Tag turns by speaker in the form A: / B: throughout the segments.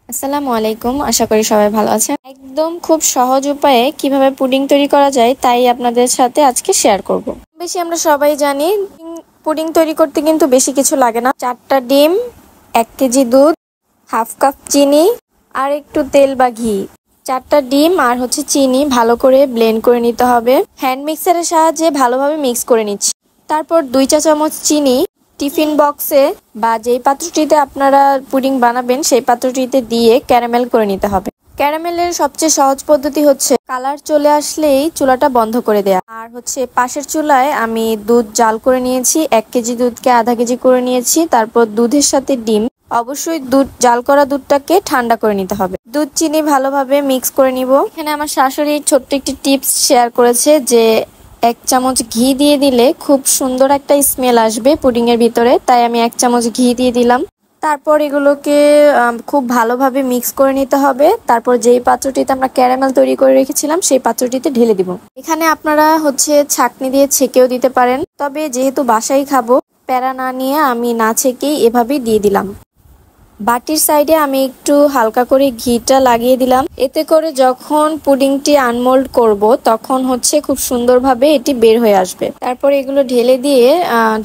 A: আসসালামু আলাইকুম। আশা করি সবাই ভালো আছেন। একদম খুব সহজ উপায়ে কিভাবে পুডিং তৈরি করা যায় তাই আপনাদের সাথে আজকে শেয়ার করব। বেশি আমরা সবাই জানি পুডিং তৈরি করতে কিন্তু বেশি কিছু লাগে না। 4টা ডিম, 1 কেজি দুধ, হাফ কাপ চিনি আর একটু তেল বা ঘি। 4টা ডিম আর চিনি ভালো করে ব্লেন্ড করে নিতে হবে। হ্যান্ড মিক্সারের সাহায্যে ভালোভাবে মিক্স করে নিচ্ছি। তারপর 2 চা চামচ চিনি টিফিন বক্সে বা যেই পাত্রটিতে আপনারা পুডিং বানাবেন সেই পাত্রটিতে দিয়ে ক্যারামেল করে নিতে হবে। ক্যারামেলের সবচেয়ে সহজ পদ্ধতি হচ্ছে কালার চলে আসলেই চুলাটা বন্ধ করে দেয়া। আর পাশের চুলায় আমি দুধ জাল করে নিয়েছি। 1 কেজি দুধকে আধা কেজি করে নিয়েছি। তারপর দুধের সাথে ডিম, অবশ্যই জাল করা দুধটাকে ঠান্ডা করে নিতে হবে। দুধ চিনি ভালোভাবে মিক্স করে নিব। এখানে আমার শাশুড়ি ছোট্ট একটি টিপস শেয়ার করেছে যে 1 চামচ ঘি দিয়ে দিলে খুব সুন্দর একটা স্মেল আসবে পুডিং এর ভিতরে, তাই আমি 1 চামচ ঘি দিয়ে দিলাম। তারপর এগুলোকে খুব ভালোভাবে মিক্স করে নিতে হবে। তারপর যেই পাত্রটিতে আমরা ক্যারামেল তৈরি করে রেখেছিলাম সেই পাত্রটিতে ঢেলে দিব। এখানে আপনারা ছাঁকনি দিয়ে ছেঁকেও দিতে পারেন, তবে যেহেতু বাসায় খাবো প্যারা না নিয়ে আমি না ছেঁকেই এভাবেই দিয়ে দিলাম। বাটির সাইডে আমি একটু হালকা করে ঘিটা লাগিয়ে দিলাম। এতে করে যখন পুডিংটি আনমোল্ড করব তখন খুব সুন্দরভাবে এটি বের হয়ে আসবে। তারপর এগুলো ঢেলে দিয়ে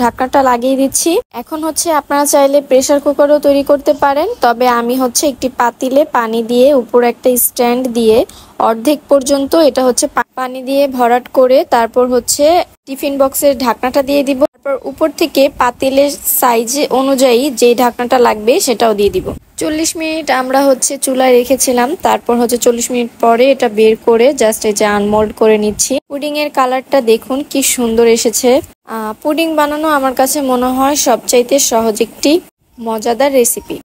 A: ঢাকনাটা লাগিয়ে দিচ্ছি। এখন আপনারা চাইলে প্রেসার কুকারও তৈরি করতে পারেন, তবে আমি একটি পাতিলে পানি দিয়ে উপরে একটা স্ট্যান্ড দিয়ে অর্ধেক পর্যন্ত এটা পানি দিয়ে ভরাট করে তারপর টিফিন বক্সের ঢাকনাটা দিয়ে দিব। তারপর উপর থেকে পাতিলের সাইজ অনুযায়ী যে ঢাকনাটা লাগবে সেটাও দিয়ে দিব। 40 মিনিট আমরা চুলায় রেখেছিলাম। তারপর 40 মিনিট পরে এটা বের করে জাস্ট এই যে আনমোল্ড করে নিচ্ছি। পুডিং এর কালারটা দেখুন কি সুন্দর এসেছে। পুডিং বানানো আমার কাছে মনে হয় সবচাইতে সহজ একটি মজাদার রেসিপি।